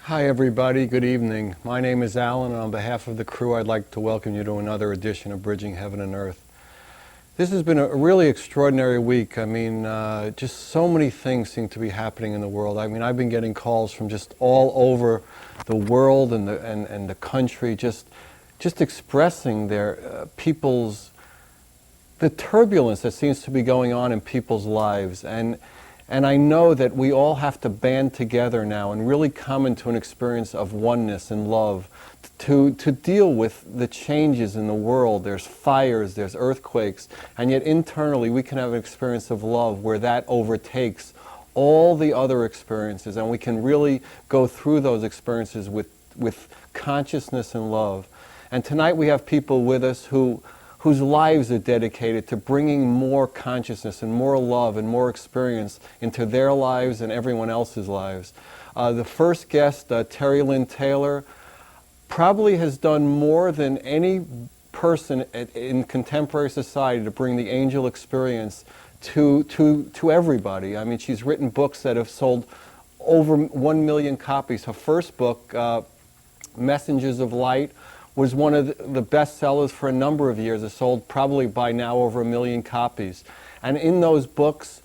Hi everybody, good evening. My name is Alan, and on behalf of the crew I'd like to welcome you to another edition of Bridging Heaven and Earth. This has been a really extraordinary week. I mean, just so many things seem to be happening in the world. I mean, I've been getting calls from just all over the world and the country, just expressing their the turbulence that seems to be going on in people's lives. And I know that we all have to band together now and really come into an experience of oneness and love to deal with the changes in the world. There's fires, there's earthquakes, and yet internally we can have an experience of love where that overtakes all the other experiences, and we can really go through those experiences with consciousness and love. And tonight we have people with us whose lives are dedicated to bringing more consciousness and more love and more experience into their lives and everyone else's lives. The first guest, Terry Lynn Taylor, probably has done more than any person in contemporary society to bring the angel experience to everybody. I mean, she's written books that have sold over 1 million copies. Her first book, Messengers of Light, was one of the best sellers for a number of years. It sold probably by now over 1 million copies. And in those books,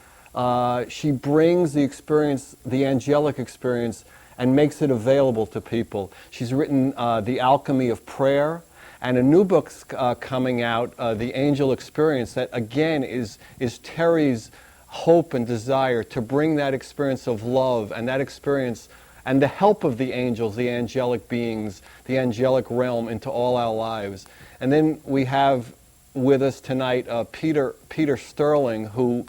she brings the experience, the angelic experience, and makes it available to people. She's written The Alchemy of Prayer, and a new book's coming out, The Angel Experience, that again is Terry's hope and desire to bring that experience of love and that experience and the help of the angels, the angelic beings, the angelic realm into all our lives. And then we have with us tonight Peter Sterling, who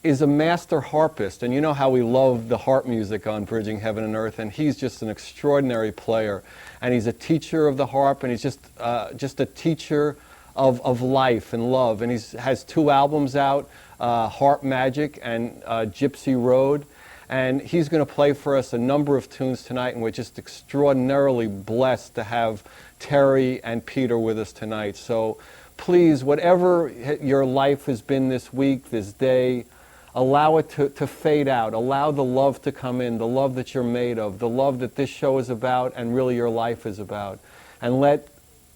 is a master harpist. And you know how we love the harp music on Bridging Heaven and Earth, and he's just an extraordinary player. And he's a teacher of the harp, and he's just a teacher of life and love. And he has 2 albums out, Harp Magic and Gypsy Road. And he's going to play for us a number of tunes tonight, and we're just extraordinarily blessed to have Terry and Peter with us tonight. So please, whatever your life has been this week, this day, allow it to fade out. Allow the love to come in, the love that you're made of, the love that this show is about and really your life is about. And let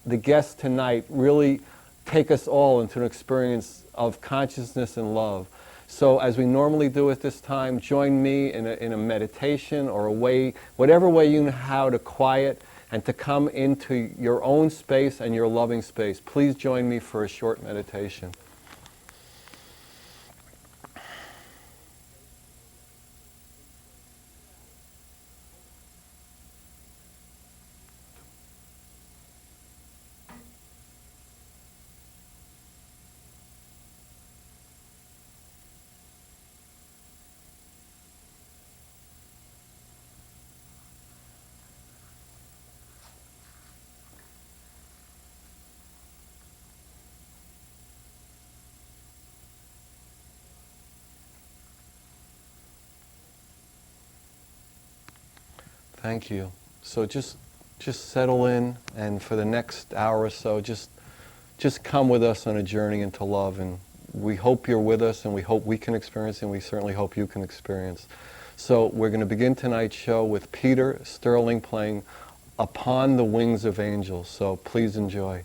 the guest tonight really take us all into an experience of consciousness and love. So as we normally do at this time, join me in a meditation or a way, whatever way you know how to quiet and to come into your own space and your loving space. Please join me for a short meditation. Thank you. So just settle in, and for the next hour or so, just come with us on a journey into love. And we hope you're with us, and we hope we can experience, and we certainly hope you can experience. So we're going to begin tonight's show with Peter Sterling playing Upon the Wings of Angels. So please enjoy.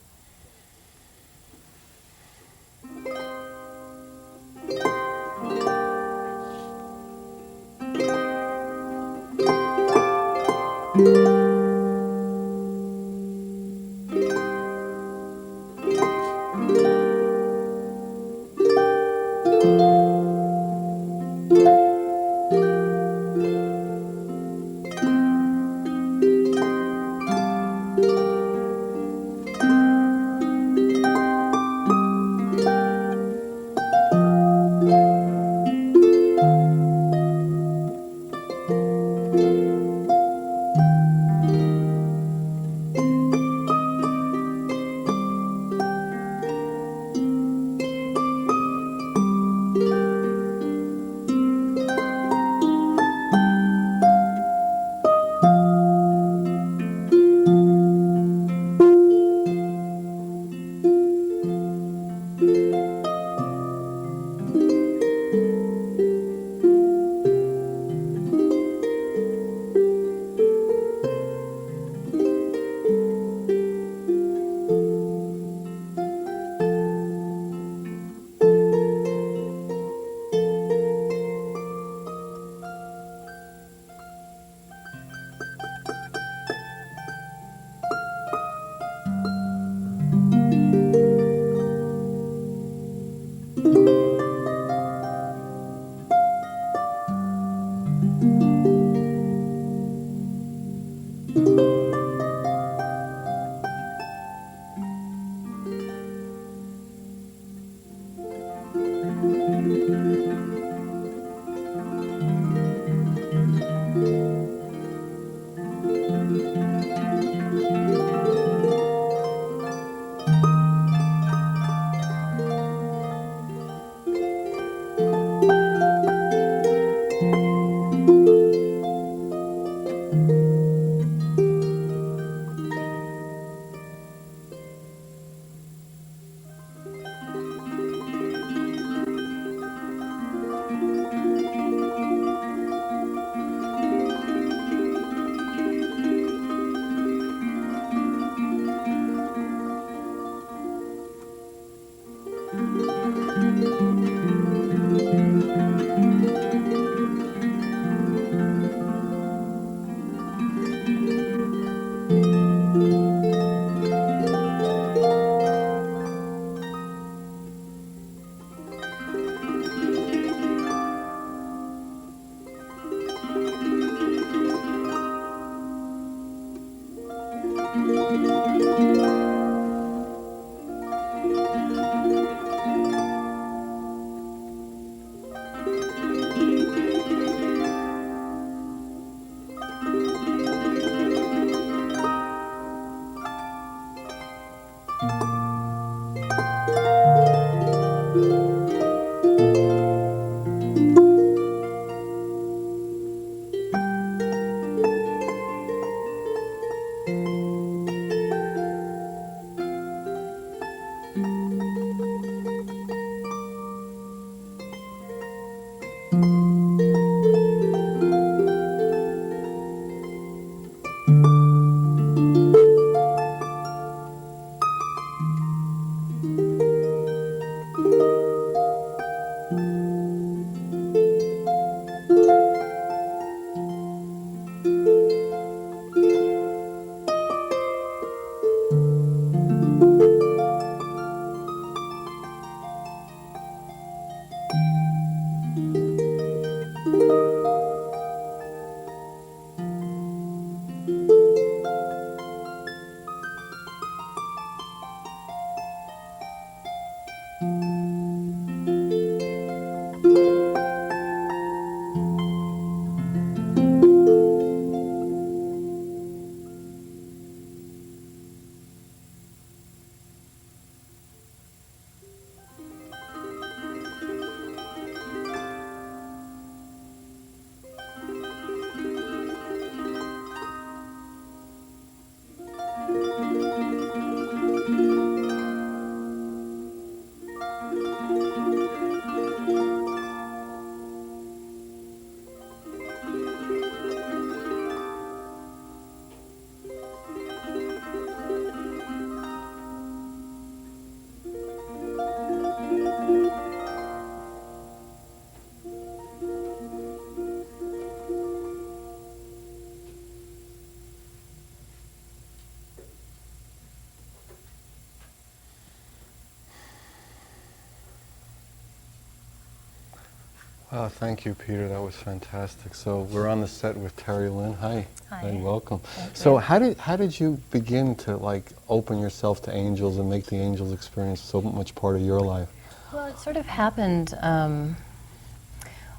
Thank you, Peter. That was fantastic. So we're on the set with Terry Lynn. Hi. Hi. Welcome. Thank So you. how did you begin to like open yourself to angels and make the angels experience so much part of your life? Well, it sort of happened,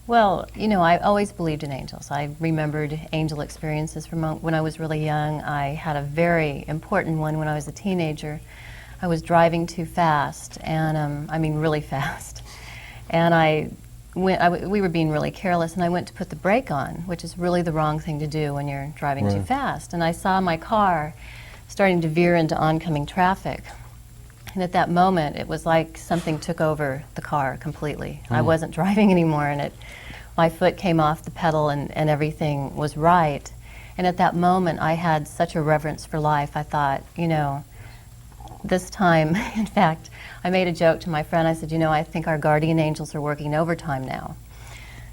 well, you know, I always believed in angels. I remembered angel experiences from when I was really young. I had a very important one when I was a teenager. I was driving too fast, and I mean really fast. And we were being really careless, and I went to put the brake on, which is really the wrong thing to do when you're driving too fast. And I saw my car starting to veer into oncoming traffic. And at that moment, it was like something took over the car completely. I wasn't driving anymore, and my foot came off the pedal, and everything was right. And at that moment, I had such a reverence for life. I thought, you know, this time, in fact, I made a joke to my friend. I said, you know, I think our guardian angels are working overtime now.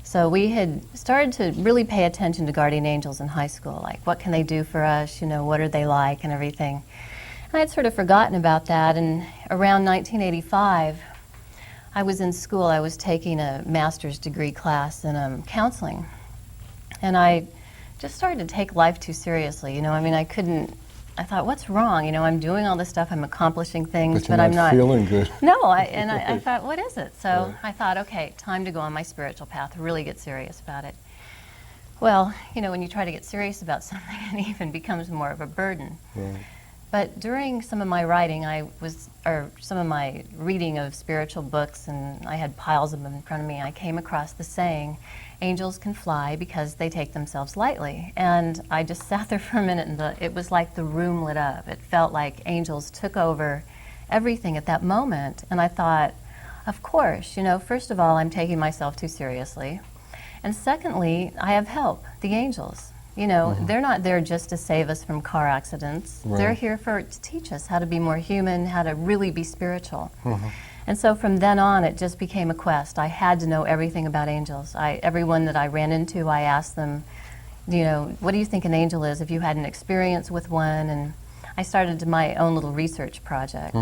So we had started to really pay attention to guardian angels in high school, like what can they do for us, you know, what are they like and everything. And I'd sort of forgotten about that, and around 1985, I was in school. I was taking a master's degree class in counseling, and I just started to take life too seriously. You know, I mean, I thought, what's wrong? You know, I'm doing all this stuff, I'm accomplishing things, but I'm not feeling good. No, I thought, what is it? So I thought, okay, time to go on my spiritual path, really get serious about it. Well, you know, when you try to get serious about something, it even becomes more of a burden. But during some of my writing, or some of my reading of spiritual books, and I had piles of them in front of me, I came across the saying, angels can fly because they take themselves lightly. And I just sat there for a minute, and it was like the room lit up. It felt like angels took over everything at that moment. And I thought, of course, you know, first of all, I'm taking myself too seriously. And secondly, I have help, the angels. You know, they're not there just to save us from car accidents. They're here to teach us how to be more human, how to really be spiritual. And so from then on, it just became a quest. I had to know everything about angels. Everyone that I ran into, I asked them, you know, what do you think an angel is? If you had an experience with one, and I started my own little research project.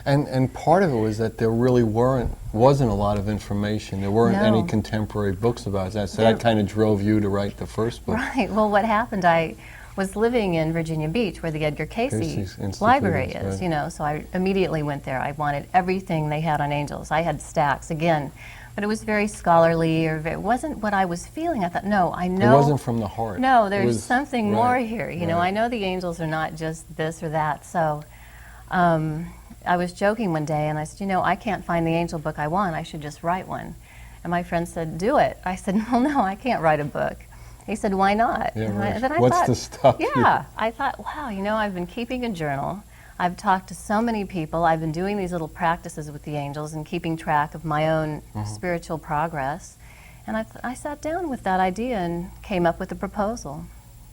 And part of it was that there really wasn't a lot of information. There weren't any contemporary books about that, so that kind of drove you to write the first book. Right. Well, what happened, I was living in Virginia Beach, where the Edgar Cayce library is, you know, so I immediately went there. I wanted everything they had on angels. I had stacks, again, but it was very scholarly, or it wasn't what I was feeling. I thought, no, I know. It wasn't from the heart. No, there's something more here. You know, I know the angels are not just this or that, so I was joking one day, and I said, you know, I can't find the angel book I want. I should just write one. And my friend said, do it. I said, well, no, I can't write a book. He said, why not? Yeah, what's to stop you? Yeah, I thought, wow, you know, I've been keeping a journal. I've talked to so many people. I've been doing these little practices with the angels and keeping track of my own spiritual progress. And I sat down with that idea and came up with a proposal,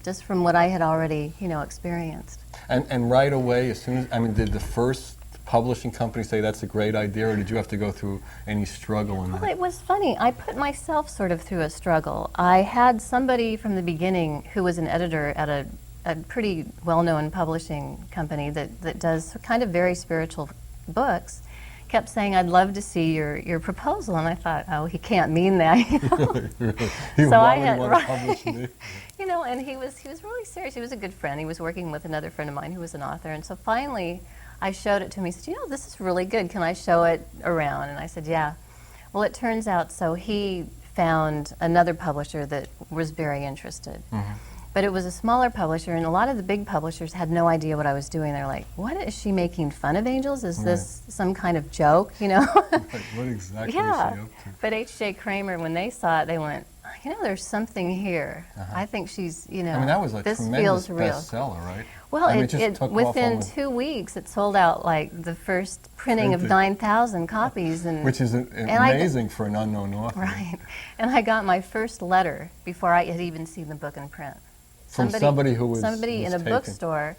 just from what I had already, you know, experienced. And right away, as soon as, I mean, did the first publishing company say that's a great idea, or did you have to go through any struggle in that? Well, it was funny. I put myself sort of through a struggle. I had somebody from the beginning who was an editor at a pretty well-known publishing company that does kind of very spiritual books, kept saying, I'd love to see your proposal. And I thought, oh, he can't mean that. You know? So I had, want to publish me? You know, and he was really serious. He was a good friend. He was working with another friend of mine who was an author. And so finally, I showed it to him. He said, you know, this is really good. Can I show it around? And I said, yeah. Well, it turns out, so he found another publisher that was very interested. But it was a smaller publisher, and a lot of the big publishers had no idea what I was doing. They're like, what, is she making fun of angels? Is this some kind of joke, you know? What exactly is she up to? But H.J. Kramer, when they saw it, they went, you know, there's something here. I think she's, you know, I mean, that was a this tremendous feels real. bestseller, right? Well, I mean, within 2 weeks, it sold out like the first printing of 9,000 copies. Which is amazing for an unknown author. Right. And I got my first letter before I had even seen the book in print. From somebody who was Somebody in a bookstore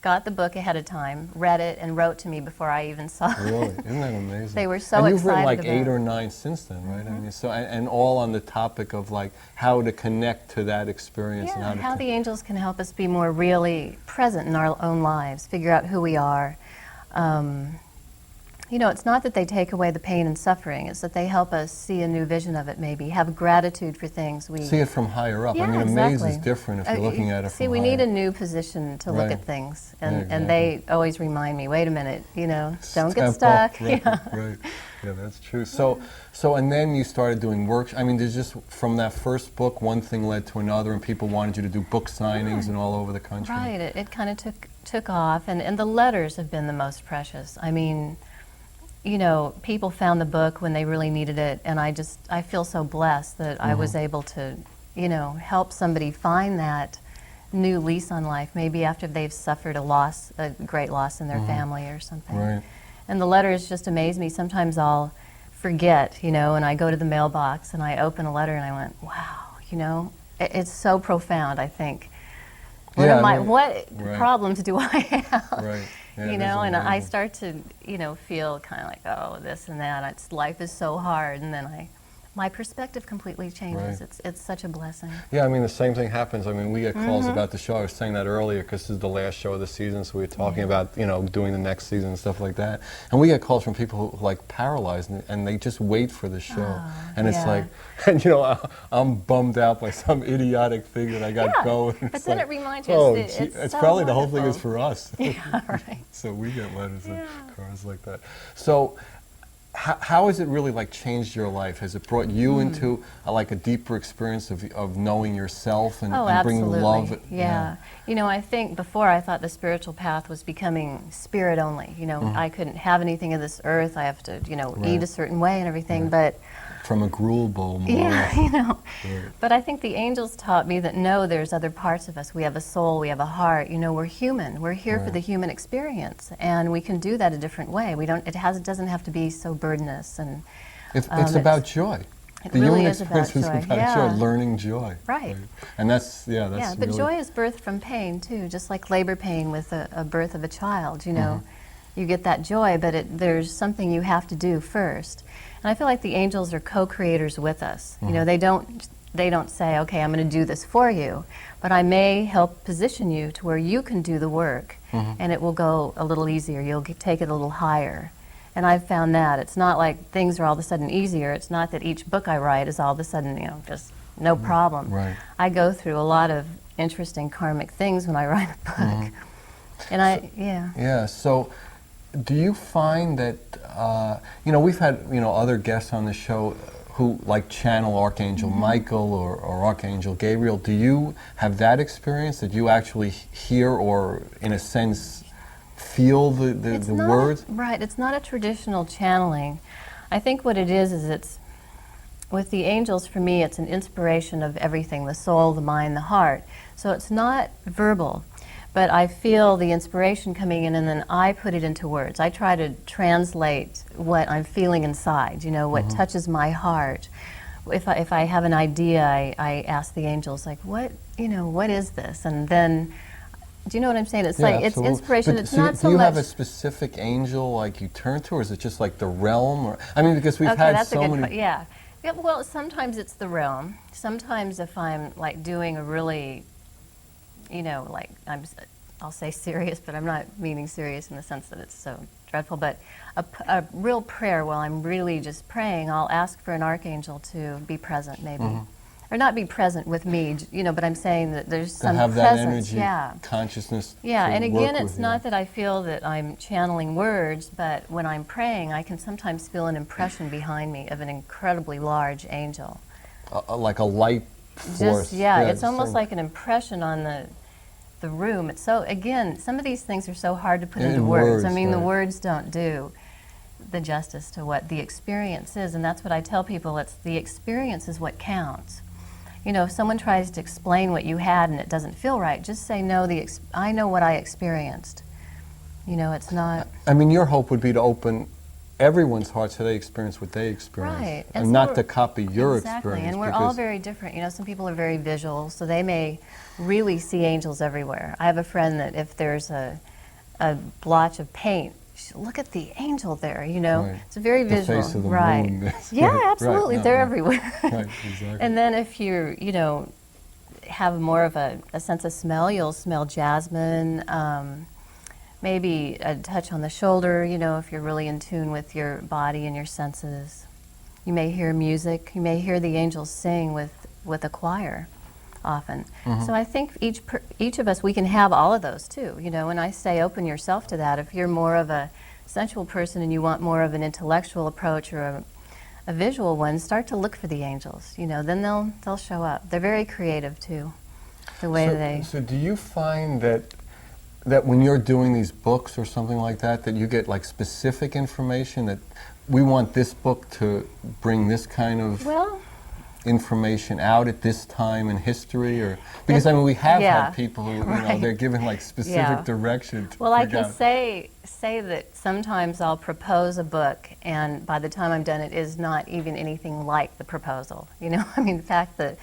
got the book ahead of time, read it, and wrote to me before I even saw it. Really? Isn't that amazing? They were so excited. And you've written like 8 or 9 since then, right? I mean, so and all on the topic of like how to connect to that experience. Yeah, and how the angels can help us be more really present in our own lives, figure out who we are. it's not that they take away the pain and suffering, it's that they help us see a new vision of it, maybe, have gratitude for things we... See it from higher up. Yeah, I mean, exactly. amaze is different if you're looking at it from See, we higher. need a new position to look Right. at things, Yeah, and, exactly. and they always remind me, wait a minute, don't Step get up. stuck. Right, Yeah. right. Yeah, that's true. So, and then you started doing work. I mean, there's just, from that first book, one thing led to another, and people wanted you to do book signings and all over the country. Right, it kind of took off, and the letters have been the most precious. I mean, people found the book when they really needed it, and I feel so blessed that I was able to, help somebody find that new lease on life, maybe after they've suffered a great loss in their family or something. Right. And the letters just amaze me. Sometimes I'll forget, and I go to the mailbox and I open a letter and I went, wow, it's so profound, I think. What problems do I have? Right. Yeah, And I start to, feel kind of like, oh, this and that. Life is so hard, and then my perspective completely changes. Right. It's such a blessing. Yeah, I mean, the same thing happens. I mean, we get calls about the show. I was saying that earlier because this is the last show of the season, so we were talking about, doing the next season and stuff like that. And we get calls from people who like paralyzed, and they just wait for the show. And it's like, and I'm bummed out by some idiotic thing that I got going. But then it reminds you, it's so probably the whole thing wonderful. is for us. Yeah, right. So we get letters and cards like that. So how has it really like changed your life? Has it brought you into like a deeper experience of knowing yourself and bringing love? Yeah. I think before I thought the spiritual path was becoming spirit only. I couldn't have anything of this earth. I have to, eat a certain way and everything. But from a gruel bowl more. Yeah, Right. But I think the angels taught me that no, there's other parts of us. We have a soul, we have a heart. We're human. We're here for the human experience, and we can do that a different way. It doesn't have to be so burdenous, and it's about joy. It The really human is about experience is joy. about joy, learning joy. Right. And that's Yeah, but really, joy is birthed from pain too, just like labor pain with a birth of a child. You get that joy, but there's something you have to do first. And I feel like the angels are co-creators with us. They don't say, okay, I'm going to do this for you, but I may help position you to where you can do the work, and it will go a little easier. You'll take it a little higher. And I've found that. It's not like things are all of a sudden easier. It's not that each book I write is all of a sudden, just no problem. Right. I go through a lot of interesting karmic things when I write a book. And Yeah, so do you find that, we've had, other guests on the show who like channel Archangel Michael or Archangel Gabriel. Do you have that experience, that you actually hear or, in a sense, feel the words? Right, it's not a traditional channeling. I think what it is it's, with the angels, for me, it's an inspiration of everything, the soul, the mind, the heart. So it's not verbal. But I feel the inspiration coming in, and then I put it into words. I try to translate what I'm feeling inside, what touches my heart. If I have an idea, I ask the angels, like, what is this? And then, do you know what I'm saying? It's like, absolutely. it's inspiration. But it's not so do you much... have a specific angel like you turn to, or is it just like the realm? Or because we've Okay, had that's so a good many... Yeah, well, sometimes it's the realm. Sometimes if I'm like doing a really, like I'll say serious, but I'm not meaning serious in the sense that it's so dreadful, but a real prayer while I'm really just praying, I'll ask for an archangel to be present maybe. Or not be present with me, but I'm saying that there's To some have that presence. energy, consciousness. Yeah, to and work again, with it's you. not that I feel that I'm channeling words, but when I'm praying, I can sometimes feel an impression behind me of an incredibly large angel. Like a light force. It's almost like an impression on the room. It's so, again, some of these things are so hard to put into words. I mean, the words don't do the justice to what the experience is, and that's what I tell people. It's the experience is what counts. If someone tries to explain what you had and it doesn't feel right, just say, no, I know what I experienced. It's not... I mean, your hope would be to open everyone's heart so they experience what they experience. Right. And so not to copy your exactly. experience. And we're all very different. Some people are very visual, so they may really see angels everywhere. I have a friend that if there's a blotch of paint, look at the angel there, Right. It's very The visual. face of the right. moon. Yeah, absolutely. Right. They're everywhere. Right, exactly. And then if you're, have more of a sense of smell, you'll smell jasmine, maybe a touch on the shoulder, you know, if you're really in tune with your body and your senses. You may hear music. You may hear the angels sing with a choir often. So I think each of us, we can have all of those too. You know, when I say open yourself to that, if you're more of a sensual person and you want more of an intellectual approach or a visual one, start to look for the angels. You know, then they'll show up. They're very creative too, the way they... So do you find that when you're doing these books or something like that, that you get like specific information that we want this book to bring this kind of information out at this time in history, or because I mean we have had people who you know they're given like specific direction to I can say that sometimes I'll propose a book and by the time I'm done it is not even anything like the proposal. You know, I mean, in fact the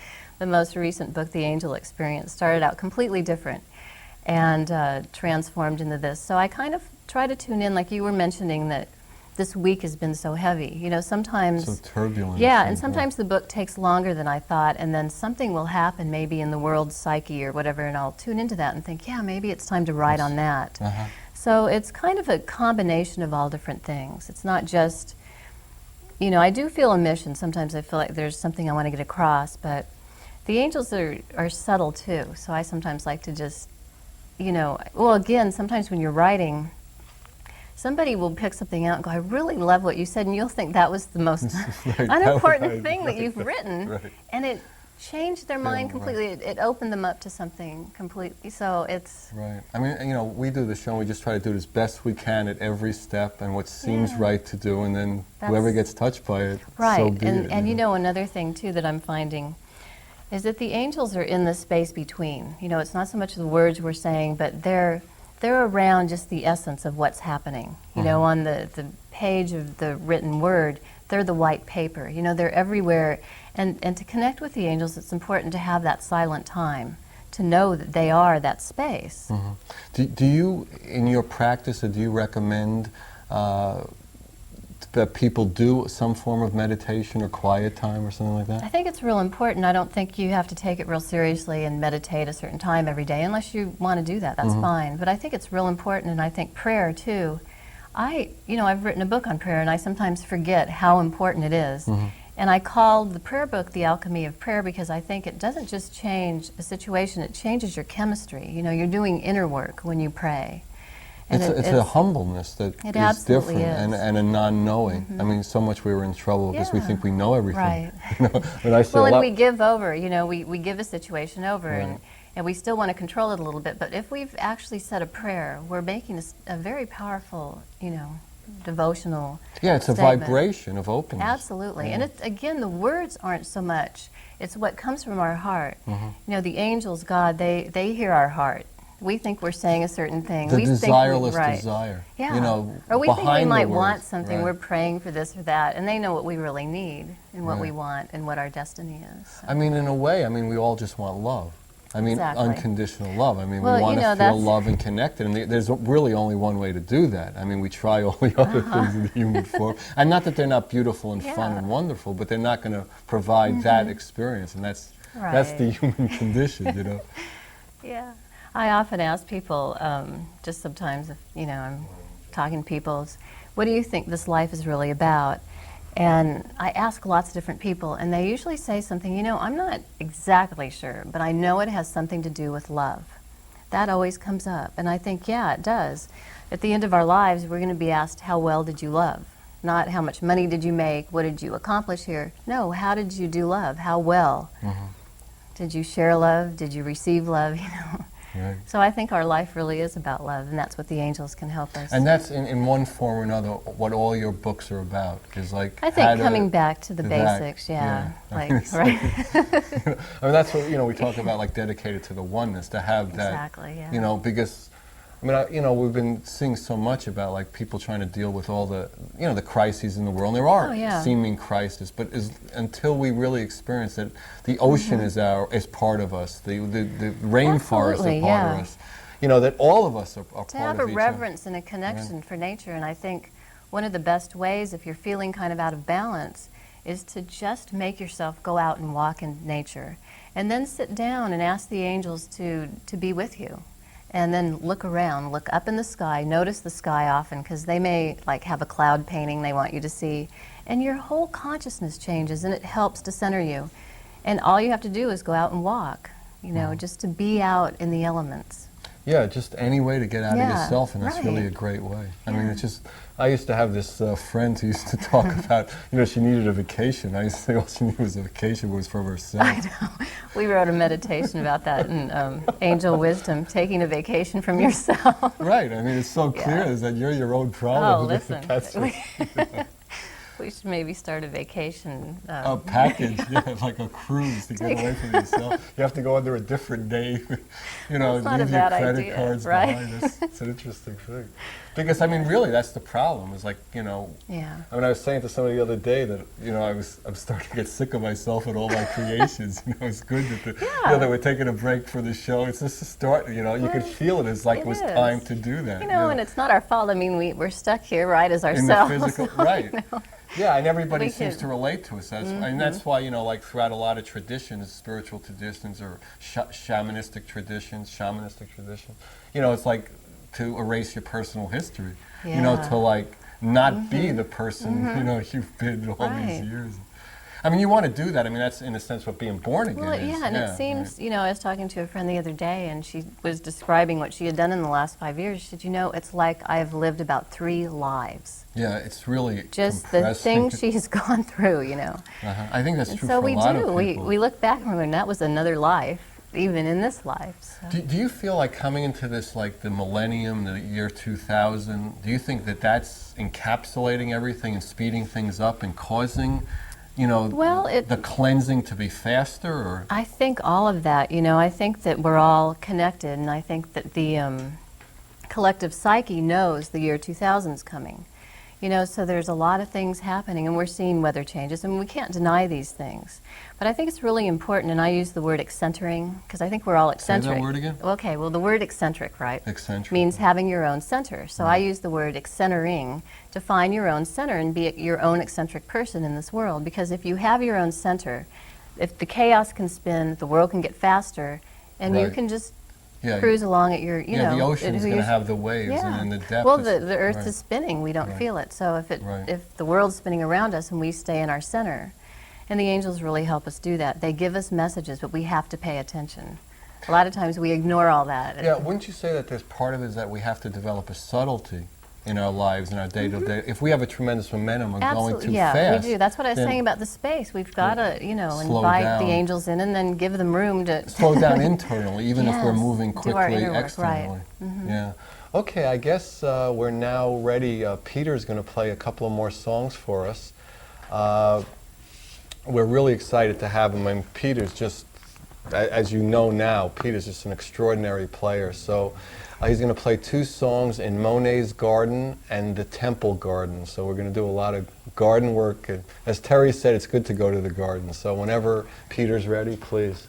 most recent book, The Angel Experience, started out completely different and transformed into this. So I kind of try to tune in, like you were mentioning, that this week has been so heavy. You know, sometimes... So turbulent. Yeah, and sometimes the book takes longer than I thought, and then something will happen maybe in the world's psyche or whatever, and I'll tune into that and think, yeah, maybe it's time to write on that. So it's kind of a combination of all different things. It's not just, you know, I do feel a mission. Sometimes I feel like there's something I want to get across, but the angels are subtle too. So I sometimes like to just, you know, well, again, sometimes when you're writing, somebody will pick something out and go, I really love what you said, and you'll think that was the most unimportant thing that you've written. And it changed their mind completely. It opened them up to something completely. So it's... Right. I mean, you know, we do the show and we just try to do it as best we can at every step and what seems right to do, and then whoever gets touched by it, so be it. And you know, another thing too that I'm finding is that the angels are in the space between. You know, it's not so much the words we're saying, but they're around just the essence of what's happening. You know, on the page of the written word, they're the white paper. You know, they're everywhere. And to connect with the angels, it's important to have that silent time, to know that they are that space. Do you, in your practice, or do you recommend that people do some form of meditation or quiet time or something like that? I think it's real important. I don't think you have to take it real seriously and meditate a certain time every day, unless you want to do that. That's fine. But I think it's real important, and I think prayer too. You know, I've written a book on prayer, and I sometimes forget how important it is. And I called the prayer book The Alchemy of Prayer because I think it doesn't just change a situation, it changes your chemistry. You know, you're doing inner work when you pray. And it's a humbleness that is different and a non-knowing. I mean, so much we were in trouble because we think we know everything. You know, but I say and we give over, you know, we give a situation over and we still want to control it a little bit. But if we've actually said a prayer, we're making a very powerful, you know, devotional it's statement. A vibration of openness. Absolutely. And it's, again, the words aren't so much. It's what comes from our heart. You know, the angels, God, they hear our heart. We think we're saying a certain thing. The we desireless think desire. Yeah. You know, or we think we might words. want something. We're praying for this or that, and they know what we really need and what we want and what our destiny is. So. I mean, in a way, I mean, we all just want love. I mean, unconditional love. I mean, we want to feel love and connected, and there's really only one way to do that. I mean, we try all the other things in the human form, and not that they're not beautiful and fun and wonderful, but they're not going to provide that experience, and that's the human condition, you know. Yeah. I often ask people, just sometimes if, you know, I'm talking to people, what do you think this life is really about? And I ask lots of different people, and they usually say something, you know, I'm not exactly sure, but I know it has something to do with love. That always comes up, and I think, yeah, it does. At the end of our lives, we're going to be asked, how well did you love? Not how much money did you make, what did you accomplish here? No, how did you do love? How well? Did you share love? Did you receive love? You know. So I think our life really is about love, and that's what the angels can help us. And that's in one form or another what all your books are about. Is like I think coming back to the basics, like right. I mean, that's what we talk about, like dedicated to the oneness, to have that. You know, because I mean, you know, we've been seeing so much about like people trying to deal with all the the crises in the world. And there are seeming crises, but until we really experience it, the ocean is part of us. The rainforests are part of us. You know, that all of us are part of each other. To have a reverence and a connection for nature, and I think one of the best ways, if you're feeling kind of out of balance, is to just make yourself go out and walk in nature, and then sit down and ask the angels to be with you. and then look around, look up in the sky, notice the sky often, because they may like have a cloud painting they want you to see, and your whole consciousness changes and it helps to center you. And all you have to do is go out and walk, you know, just to be out in the elements. Yeah, just any way to get out of yourself, and that's really a right. great way. I mean, it's just, I used to have this friend who used to talk about, you know, she needed a vacation. I used to think all she needed was a vacation was from herself. I know. We wrote a meditation about that in Angel Wisdom, taking a vacation from yourself. Right, I mean, it's so clear is that you're your own problem. Oh, listen. That's We should maybe start a vacation. A package, yeah, like a cruise to get away from yourself. You have to go under a different name, you know, That's not a leave your bad credit idea, cards right? behind. It's an interesting thing. Because, I mean, really, that's the problem. Is like, you know, Yeah. I mean, I was saying to somebody the other day that, you know, I'm starting to get sick of myself and all my creations. You know, it's good that you know, that we're taking a break for the show. It's just a start, you know, you can feel it. It's like it was time to do that. You know, and it's not our fault. I mean, we're stuck here, right, as ourselves. In the physical, so, right. You know. Yeah, and everybody We seems could- to relate to us. And that's why, you know, like throughout a lot of traditions, spiritual traditions or shamanistic traditions, you know, it's like to erase your personal history. You know, to like not be the person, you know, you've been all these years. I mean, you want to do that. I mean, that's in a sense what being born again Well, is. yeah, and it seems, you know, I was talking to a friend the other day, and she was describing what she had done in the last 5 years. She said, you know, it's like I've lived about 3 lives. Yeah, it's really Just compressing. the things she's gone through, you know. I think that's And true so for we a lot do. of people. We look back and we're going, that was another life, even in this life. So. Do you feel like coming into this, like the millennium, the year 2000, do you think that that's encapsulating everything and speeding things up and causing, you know, the cleansing to be faster? Or? I think all of that, you know, I think that we're all connected, and I think that the collective psyche knows the year 2000 is coming. You know, so there's a lot of things happening, and we're seeing weather changes, and we can't deny these things. But I think it's really important, and I use the word excentering, because I think we're all eccentric. Say that word again? Okay, well, the word eccentric, right? Eccentric. Means having your own center. So I use the word excentering to find your own center and be your own eccentric person in this world. Because if you have your own center, if the chaos can spin, the world can get faster, and you can just cruise along at your, you know. The ocean's going to have the waves, and then the depth. Well, the Earth is spinning. We don't feel it. So if the world's spinning around us and we stay in our center, and the angels really help us do that. They give us messages, but we have to pay attention. A lot of times we ignore all that. Yeah, wouldn't you say that there's part of it is that we have to develop a subtlety in our lives, in our day-to-day? If we have a tremendous momentum and going too fast. Yeah, we do. That's what I was saying about the space. We've got to, you know, invite the angels in and then give them room to slow down internally, even if we're moving quickly externally. Right. Yeah. Okay, I guess we're now ready. Peter's going to play a couple of more songs for us. We're really excited to have him. And Peter's just, as you know now, Peter's just an extraordinary player. So he's going to play 2 songs in Monet's Garden and the Temple Garden. So we're going to do a lot of garden work. And as Terry said, it's good to go to the garden. So whenever Peter's ready, please.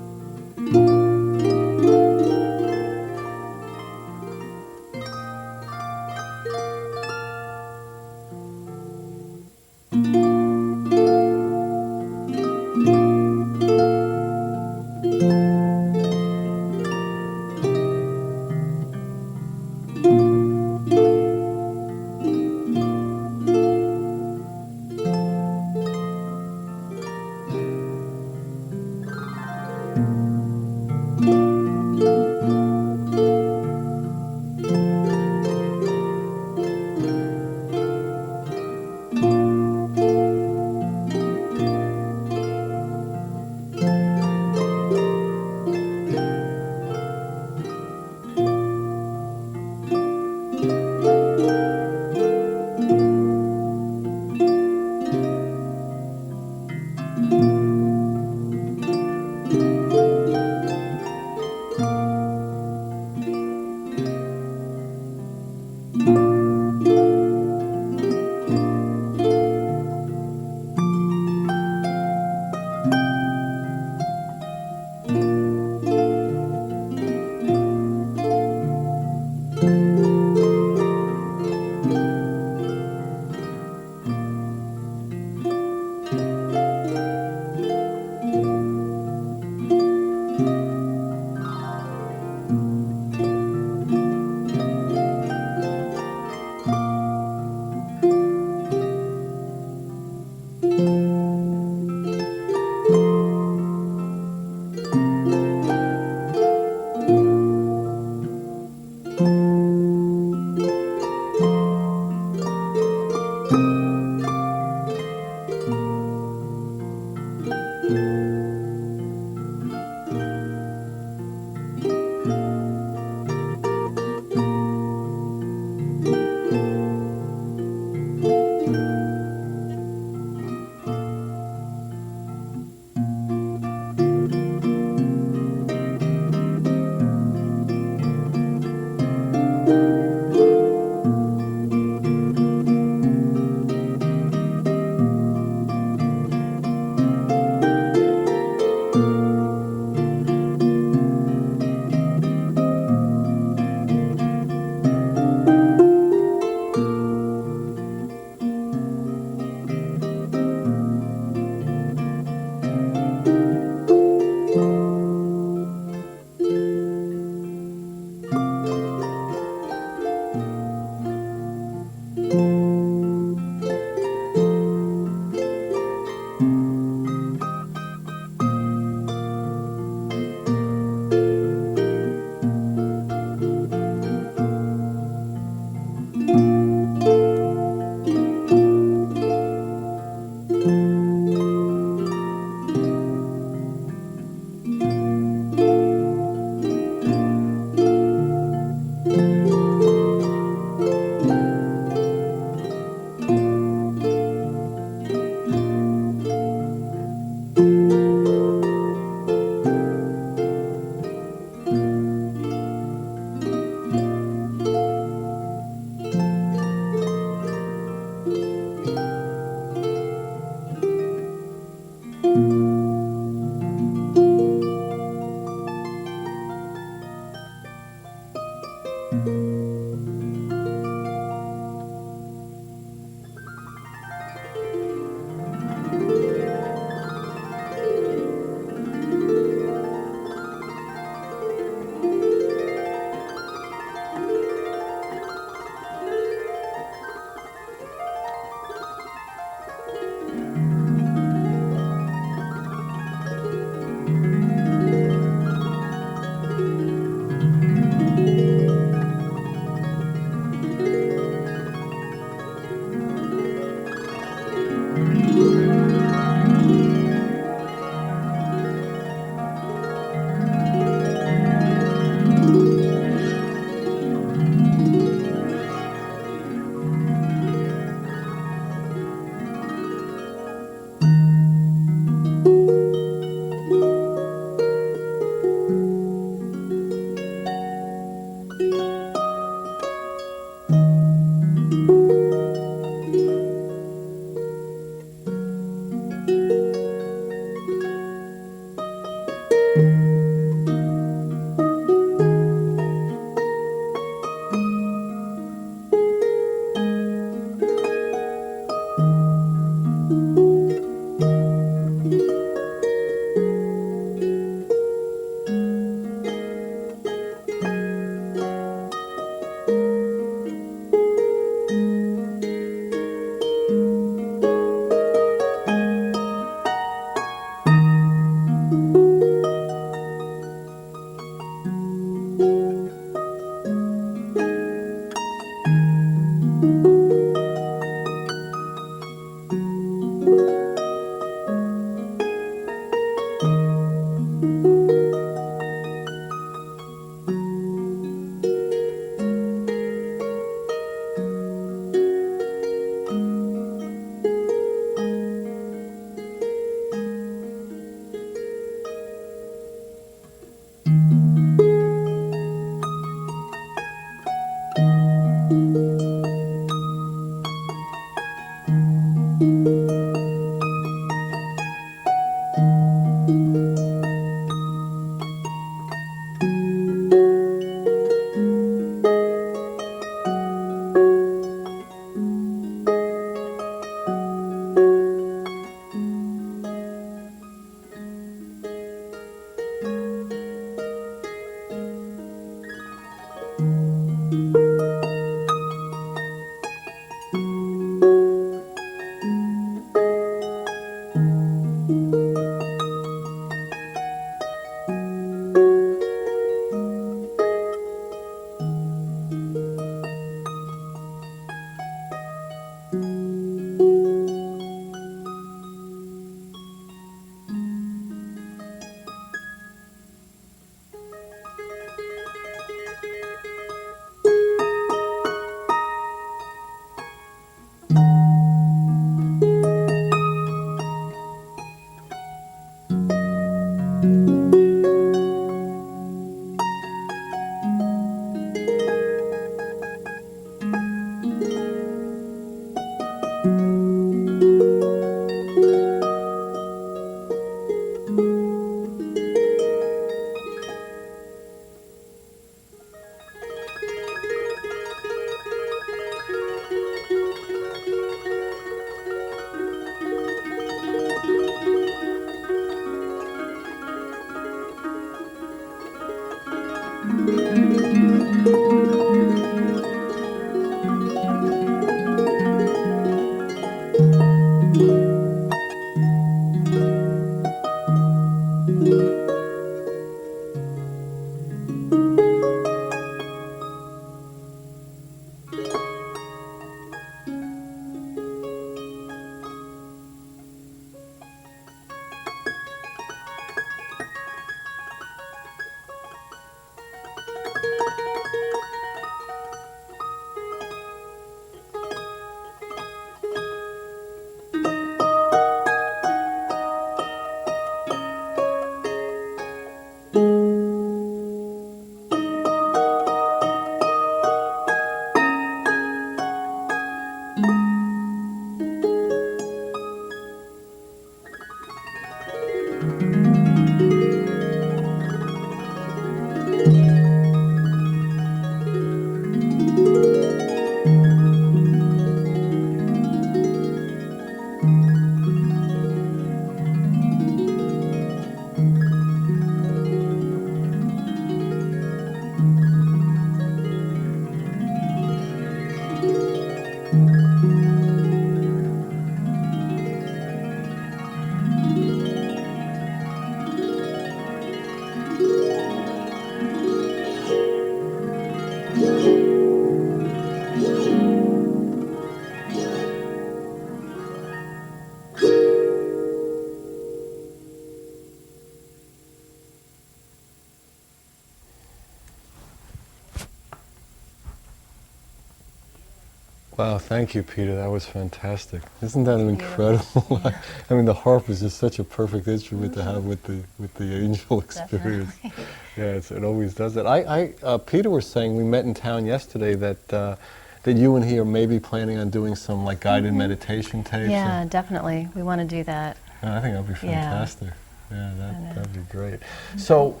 Wow, thank you, Peter. That was fantastic. Isn't that Beautiful. incredible? Yeah. I mean, the harp is just such a perfect instrument to have with the angel experience. Definitely. Yeah, it always does that. Peter was saying we met in town yesterday that that you and he are maybe planning on doing some like guided meditation tapes. Yeah, definitely. We want to do that. I think that'd be Yeah. fantastic. Yeah, that'd be great. So,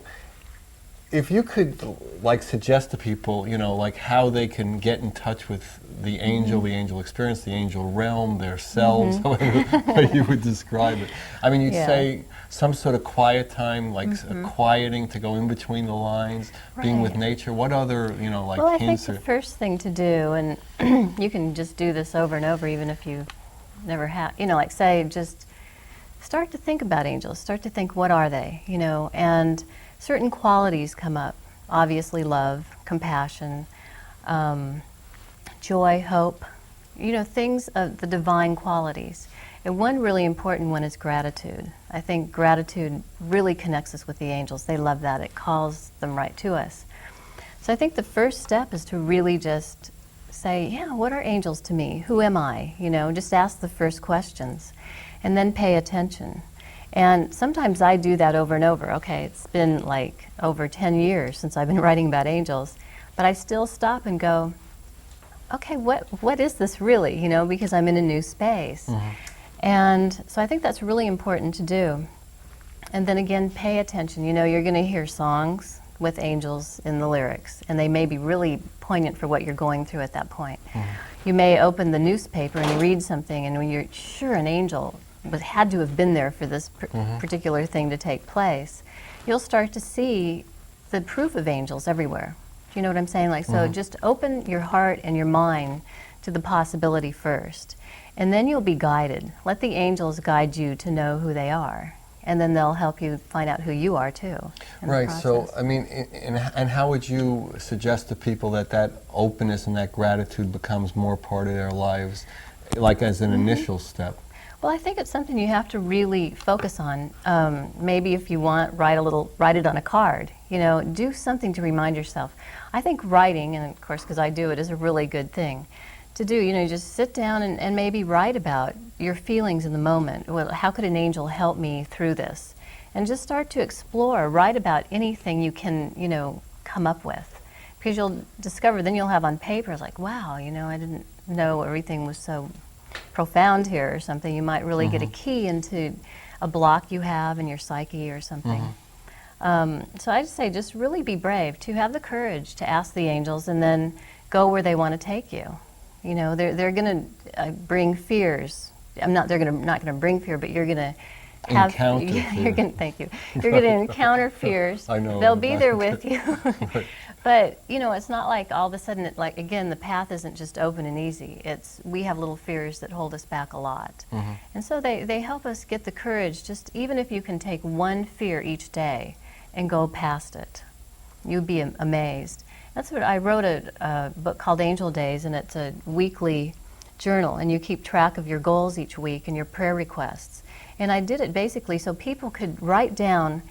if you could like suggest to people, you know, like how they can get in touch with the angel experience, the angel realm, their selves, however you would describe it. I mean, you'd Yeah. say some sort of quiet time, like quieting to go in between the lines, being with Right. nature. What other, you know, like Well, I think hints? the Or first thing to do, and you can just do this over and over, even if you never have, you know, like say, just start to think about angels. Start to think, what are they, you know? And certain qualities come up. Obviously, love, compassion, joy, hope, you know, things of the divine qualities. And one really important one is gratitude. I think gratitude really connects us with the angels. They love that. It calls them right to us. So I think the first step is to really just say, yeah, what are angels to me? Who am I? You know, just ask the first questions and then pay attention. And sometimes I do that over and over. Okay, it's been like over 10 years since I've been writing about angels, but I still stop and go, okay, what is this really? You know, because I'm in a new space. And so I think that's really important to do. And then again, pay attention. You know, you're going to hear songs with angels in the lyrics, and they may be really poignant for what you're going through at that point. You may open the newspaper and you read something, and when you're sure an angel had to have been there for this particular thing to take place, you'll start to see the proof of angels everywhere. Do you know what I'm saying? Like, so just open your heart and your mind to the possibility first, and then you'll be guided. Let the angels guide you to know who they are, and then they'll help you find out who you are too. in the right. So, process. I mean, and how would you suggest to people that that openness and that gratitude becomes more part of their lives, like as an initial step? Well, I think it's something you have to really focus on. Maybe if you want, write it on a card. You know, do something to remind yourself. I think writing, and of course, because I do it, is a really good thing to do. You know, just sit down and maybe write about your feelings in the moment. Well, how could an angel help me through this? And just start to explore. Write about anything you can, you know, come up with, because you'll discover. Then you'll have on paper, it's like, wow, you know, I didn't know everything was so profound here or something. You might really get a key into a block you have in your psyche or something. So I just say, just really be brave, to have the courage to ask the angels and then go where they want to take you. You know, they're going to bring fears. They're not going to bring fear, but you're going to have Encounter you're going to, thank you. You're going to encounter fears. I know. They'll be there with you. But, you know, it's not like all of a sudden, like, again, the path isn't just open and easy. We have little fears that hold us back a lot. And so they help us get the courage, just even if you can take one fear each day and go past it. You'd be amazed. That's what I wrote a book called Angel Days, and it's a weekly journal, and you keep track of your goals each week and your prayer requests. And I did it basically so people could write down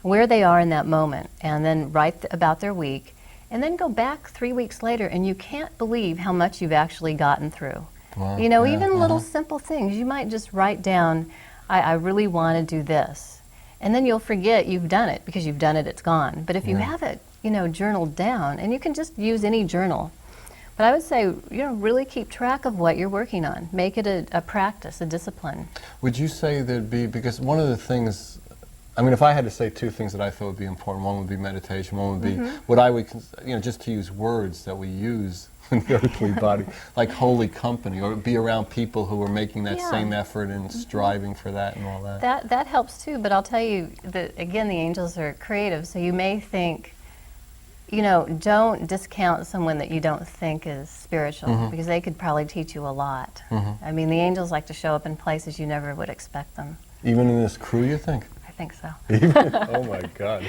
where they are in that moment, and then write about their week, and then go back 3 weeks later, and you can't believe how much you've actually gotten through. Wow. You know, Yeah, even little simple things. You might just write down, I really want to do this. And then you'll forget you've done it, because you've done it, it's gone. But if you have it, you know, journaled down, and you can just use any journal. But I would say, you know, really keep track of what you're working on. Make it a practice, a discipline. Would you say there'd be, because one of the things, I mean, if I had to say two things that I thought would be important, one would be meditation, one would be what I would, you know, just to use words that we use in the earthly body, like holy company, or be around people who are making that same effort and striving for that and all that. That helps too, but I'll tell you that, again, the angels are creative, so you may think, you know, don't discount someone that you don't think is spiritual, because they could probably teach you a lot. I mean, the angels like to show up in places you never would expect them. Even in this crew, you think? I think so. Oh my God.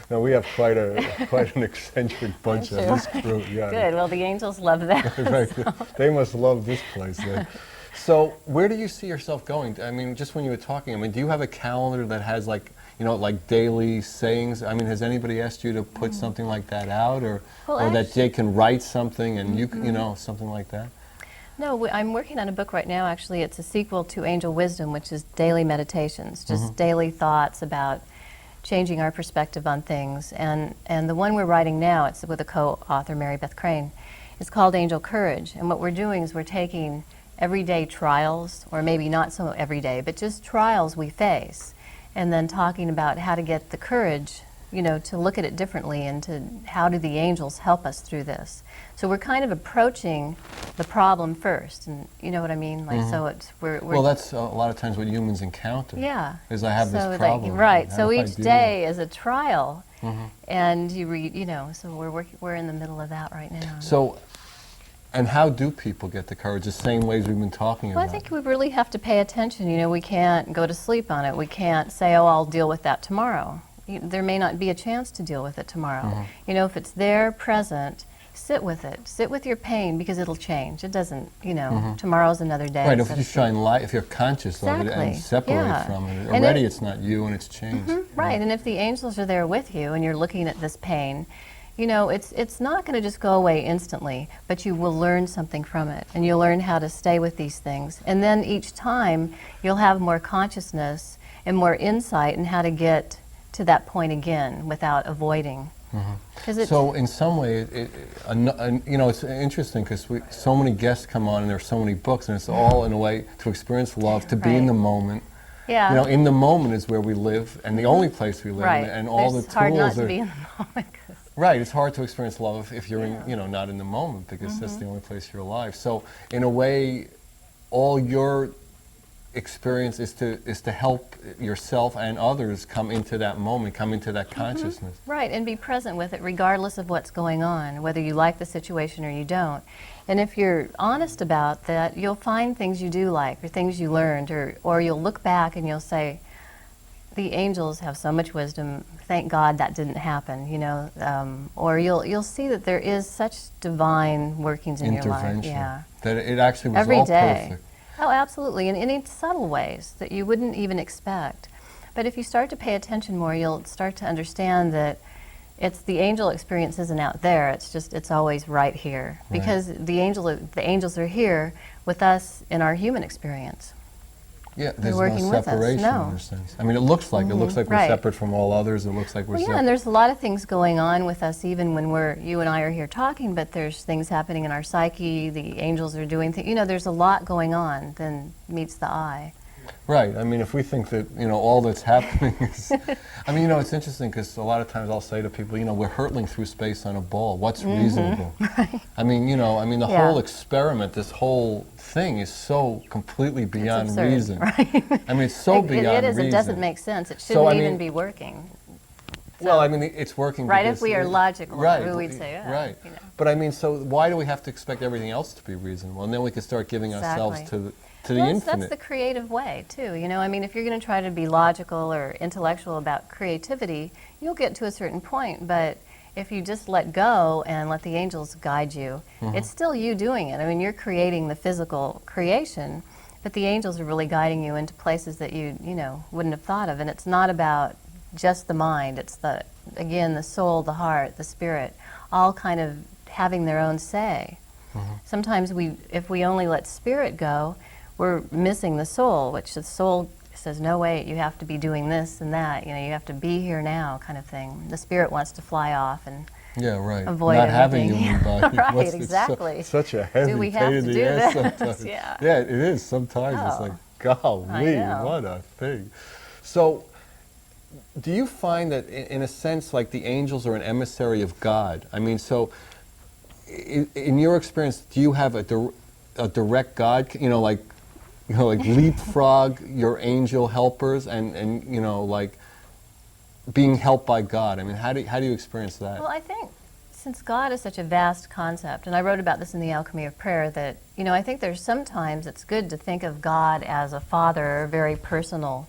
No, we have quite an eccentric bunch of this crew. Yeah. Good. Well, the angels love that. Right. They must love this place then. So where do you see yourself going? I mean, just when you were talking, I mean, do you have a calendar that has like, you know, like daily sayings? I mean, has anybody asked you to put something like that out, or that they can write something and you can, you know, something like that? No, I'm working on a book right now, actually. It's a sequel to Angel Wisdom, which is daily meditations, just daily thoughts about changing our perspective on things. And the one we're writing now, it's with a co-author, Mary Beth Crane, it's called Angel Courage. And what we're doing is we're taking everyday trials, or maybe not so everyday, but just trials we face, and then talking about how to get the courage, you know, to look at it differently, and to how do the angels help us through this. So we're kind of approaching the problem first, and you know what I mean? Like, so it's, we're Well, that's a lot of times what humans encounter. Yeah. Is I have this problem. Right. How So do I each do day is a trial, and you read, you know, so we're in the middle of that right now. So, and how do people get the courage? The same ways we've been talking Well, about. I think we really have to pay attention. You know, we can't go to sleep on it. We can't say, oh, I'll deal with that tomorrow. There may not be a chance to deal with it tomorrow. You know, if it's there, present, sit with it. Sit with your pain, because it'll change. It doesn't, you know, tomorrow's another day. Right, if you shine light, if you're conscious of it and separate from it, already it's not you and it's changed. Right, and if the angels are there with you and you're looking at this pain, you know, it's not going to just go away instantly, but you will learn something from it, and you'll learn how to stay with these things. And then each time, you'll have more consciousness and more insight in how to get to that point again without avoiding. So in some way, you know, it's interesting because so many guests come on and there's so many books, and it's all in a way to experience love, to be in the moment. Yeah. You know, in the moment is where we live, and the only place we live, and all the tools It's hard not to are. be in the moment. Right, it's hard to experience love if you're in, you know, not in the moment, because that's the only place you're alive. So in a way, all your experience is to help yourself and others come into that moment, come into that consciousness. Right, and be present with it regardless of what's going on, whether you like the situation or you don't. And if you're honest about that, you'll find things you do like, or things you learned, or you'll look back and you'll say, the angels have so much wisdom, thank God that didn't happen, you know, or you'll see that there is such divine workings in your life. Yeah. That it actually was every all day. perfect. Oh, absolutely, and in subtle ways that you wouldn't even expect. But if you start to pay attention more, you'll start to understand that it's the angel experience isn't out there. It's just, it's always right here, because the angels are here with us in our human experience. Yeah, there's working no with us. separation No. in a sense. I mean, it looks like we're separate from all others. It looks like we're Well, yeah, separate. and there's a lot of things going on with us, even when you and I are here talking. But there's things happening in our psyche. The angels are doing things. You know, there's a lot going on than meets the eye. Right. I mean, if we think that, you know, all that's happening is... I mean, you know, it's interesting because a lot of times I'll say to people, you know, we're hurtling through space on a ball. What's reasonable? Right. I mean, you know, the whole experiment, this whole thing is so completely beyond absurd, reason. Right? I mean, it's so beyond it is. reason. It doesn't make sense. It shouldn't even be working. Well, I mean, it's working right, because... if we are logical, we'd say, right. You know. But I mean, so why do we have to expect everything else to be reasonable? And then we can start giving ourselves to the infinite. That's the creative way, too. You know, I mean, if you're going to try to be logical or intellectual about creativity, you'll get to a certain point. But if you just let go and let the angels guide you, it's still you doing it. I mean, you're creating the physical creation, but the angels are really guiding you into places that you know, wouldn't have thought of. And it's not about just the mind. It's again, the soul, the heart, the spirit, all kind of having their own say. Sometimes if we only let spirit go, we're missing the soul, which the soul says, no, wait, you have to be doing this and that, you know, you have to be here now, kind of thing. The spirit wants to fly off and avoid not everything. having human body. Right, exactly. Such a heavy do we pain have in to the do ass this? sometimes. Yeah. Yeah, it is. Sometimes it's like, golly, what a thing. So, do you find that, in a sense, like the angels are an emissary of God? I mean, so, in your experience, do you have a direct God, you know, like leapfrog your angel helpers and you know, like being helped by God? I mean, how do you experience that? Well, I think since God is such a vast concept, and I wrote about this in The Alchemy of Prayer, that, I think there's sometimes it's good to think of God as a father, a very personal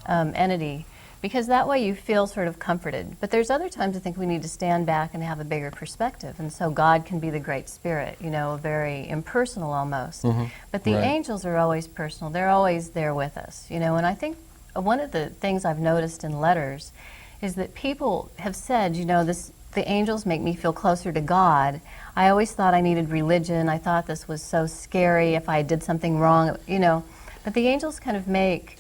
entity, because that way you feel sort of comforted. But there's other times I think we need to stand back and have a bigger perspective, and so God can be the Great Spirit, very impersonal almost. But the angels are always personal. They're always there with us, and I think one of the things I've noticed in letters is that people have said, the angels make me feel closer to God. I always thought I needed religion. I thought this was so scary if I did something wrong, But the angels kind of make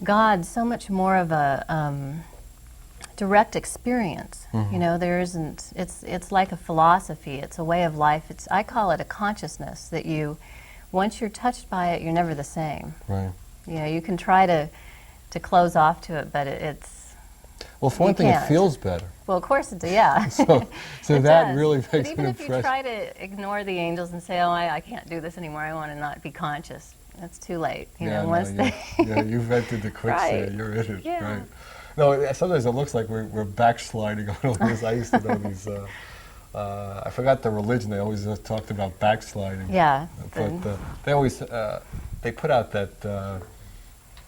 God so much more of a direct experience. There isn't. It's like a philosophy. It's a way of life. I call it a consciousness that once you're touched by it, you're never the same. Right. You can try to close off to it, but it's. Well, for one thing, it feels better. Well, of course it does, yeah. So it that does. really makes but an even if impression. you try to ignore the angels and say, oh, I can't do this anymore, I want to not be conscious, that's too late. Once you've entered the quicksand, Right. you're in it, Yeah. right? No, sometimes it looks like we're backsliding on all this. I used to know these, I forgot the religion, they always talked about backsliding. Yeah. But they always, they put out that,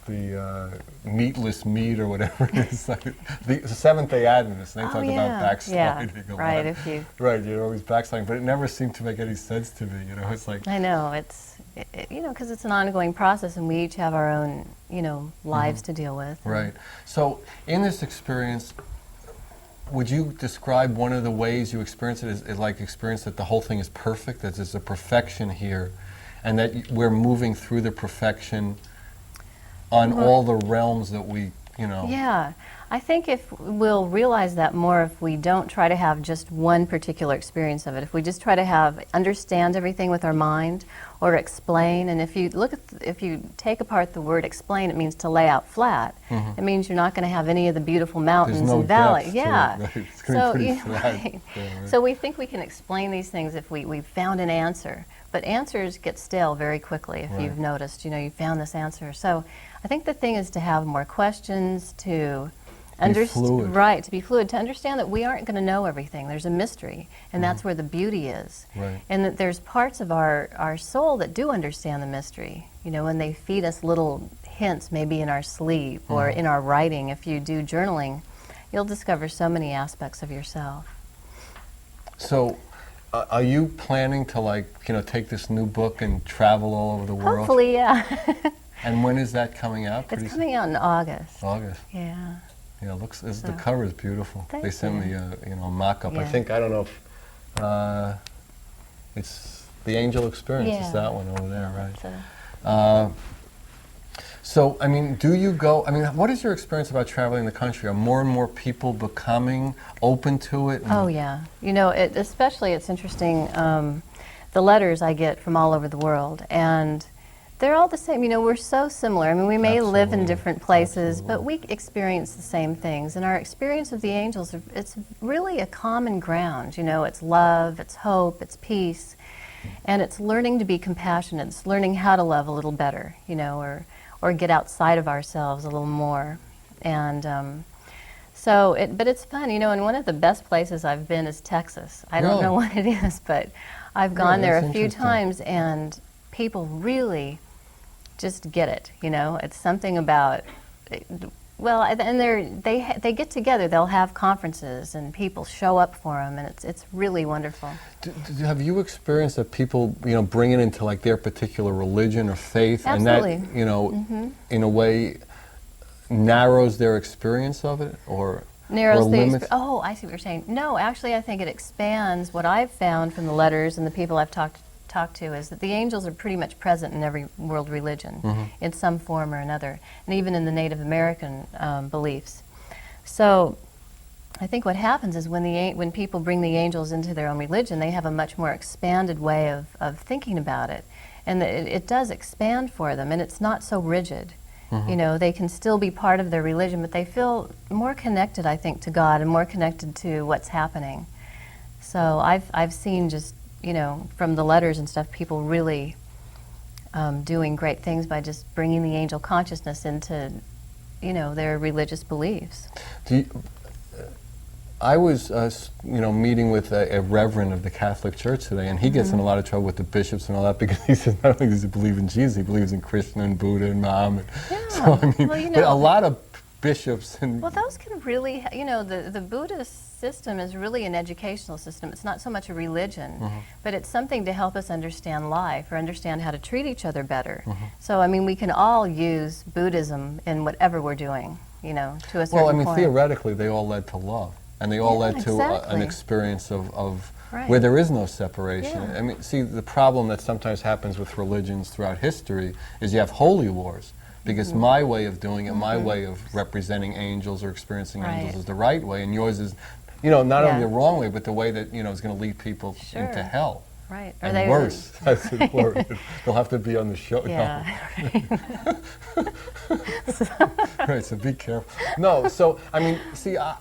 the meatless meat or whatever it is, like the Seventh-day Adventists, and they talk about backsliding a lot. Right, if you... Right, you're always backsliding, but it never seemed to make any sense to me, it's like... I know, because it's an ongoing process, and we each have our own, lives to deal with. Right. So, in this experience, would you describe one of the ways you experience it as like experience that the whole thing is perfect, that there's a perfection here, and that we're moving through the perfection on all the realms that we, Yeah, I think if we'll realize that more if we don't try to have just one particular experience of it, if we just try to understand everything with our mind or explain, and if you take apart the word explain, it means to lay out flat. It means you're not going to have any of the beautiful mountains and valleys. Yeah. Right. It's going to be pretty flat. Right. Yeah, right. So we think we can explain these things if we've found an answer. But answers get stale very quickly if you've noticed, you found this answer. So I think the thing is to have more questions, to understand, right, to be fluid, to understand that we aren't going to know everything. There's a mystery, and that's where the beauty is. Right. And that there's parts of our soul that do understand the mystery, and they feed us little hints maybe in our sleep or in our writing. If you do journaling, you'll discover so many aspects of yourself. So, are you planning to take this new book and travel all over the world? Hopefully, yeah. And when is that coming out? It's coming out in August. August. Yeah. Yeah, the cover is beautiful. They sent me a mock-up. Yeah. I don't know if it's The Angel Experience. Yeah. It's that one over there, right? So, do you go, what is your experience about traveling the country? Are more and more people becoming open to it? Oh, yeah. Especially it's interesting, the letters I get from all over the world, and they're all the same. We're so similar. We may live in different places, but we experience the same things. And our experience of the angels, it's really a common ground. It's love, it's hope, it's peace, and it's learning to be compassionate. It's learning how to love a little better, or get outside of ourselves a little more. And but it's fun, and one of the best places I've been is Texas. I don't know what it is, but I've gone there a few times, and people really just get it, It's something about, and they get together, they'll have conferences, and people show up for them, and it's really wonderful. Have you experienced that people, bring it into their particular religion or faith, Absolutely. and that, in a way, narrows their experience of it, or limits? Oh, I see what you're saying. No, actually, I think it expands. What I've found from the letters and the people I've talked to is that the angels are pretty much present in every world religion in some form or another, and even in the Native American beliefs. So I think what happens is when people bring the angels into their own religion, they have a much more expanded way of thinking about it, and it does expand for them, and it's not so rigid. They can still be part of their religion, but they feel more connected, I think, to God and more connected to what's happening. So I've seen just, from the letters and stuff, people really doing great things by just bringing the angel consciousness into their religious beliefs. I was, meeting with a reverend of the Catholic Church today, and he gets in a lot of trouble with the bishops and all that because he says not only does he believe in Jesus, he believes in Krishna and Buddha and Muhammad. Yeah. So I mean, Well, but a lot of bishops and well, those can really, the Buddhist system is really an educational system. It's not so much a religion, but it's something to help us understand life or understand how to treat each other better. So, I mean, we can all use Buddhism in whatever we're doing, to a certain well, I mean, point. theoretically, they all led to love, and they all led to an exactly. experience of Right. where there is no separation. Yeah. I mean, see, the problem that sometimes happens with religions throughout history is you have holy wars. Because my way of doing it, my way of representing angels or experiencing angels is the right way, and yours is, not only the wrong way, but the way that, is going to lead people into hell. Right. And worse. That's the word. They'll have to be on the show. Yeah. No. Right, so be careful. No, so, I mean, see, I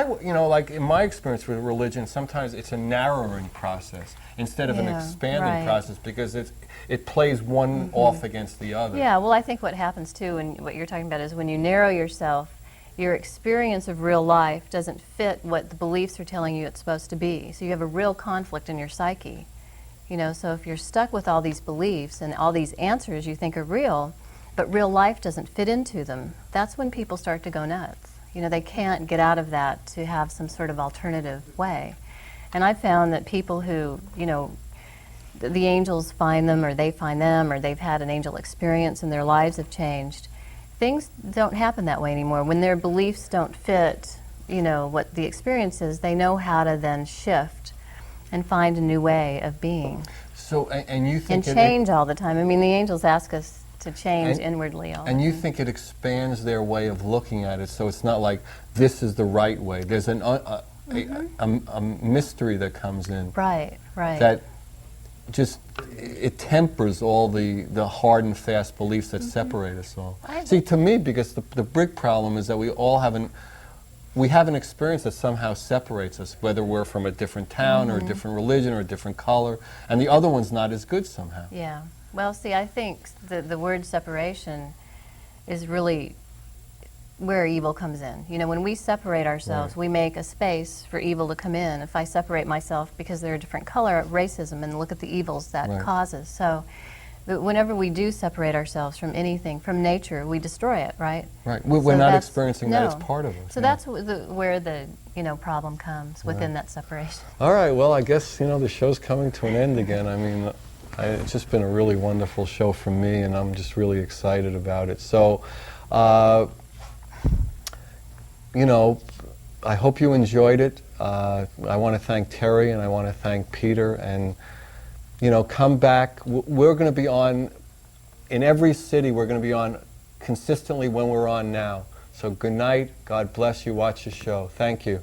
like in my experience with religion, sometimes it's a narrowing process instead of an expanding process because it plays one off against the other. Yeah, well, I think what happens too, and what you're talking about is when you narrow yourself, your experience of real life doesn't fit what the beliefs are telling you it's supposed to be. So you have a real conflict in your psyche. So if you're stuck with all these beliefs and all these answers you think are real, but real life doesn't fit into them, that's when people start to go nuts. They can't get out of that to have some sort of alternative way. And I found that people who, the angels find them or they find them or they've had an angel experience and their lives have changed, things don't happen that way anymore. When their beliefs don't fit, what the experience is, they know how to then shift and find a new way of being. So, and you think and change all the time. I mean, the angels ask us to change inwardly all the time. And you think it expands their way of looking at it, so it's not like this is the right way. There's a mystery that comes in. Right. That just, it tempers all the hard and fast beliefs that separate us all. See, to me, because the big problem is that we have an experience that somehow separates us, whether we're from a different town or a different religion or a different color, and the other one's not as good somehow. Yeah. Well, see, I think the word separation is really where evil comes in. When we separate ourselves, we make a space for evil to come in. If I separate myself because they're a different color, racism, and look at the evils that causes. So whenever we do separate ourselves from anything, from nature, we destroy it, right? Right. We're not experiencing that as part of us. So that's where the problem comes within that separation. All right. Well, I guess, the show's coming to an end again. I mean, it's just been a really wonderful show for me, and I'm just really excited about it. So, I hope you enjoyed it. I want to thank Terry, and I want to thank Peter, and, come back. We're going to be on, in every city, we're going to be on consistently when we're on now. So good night. God bless you. Watch the show. Thank you.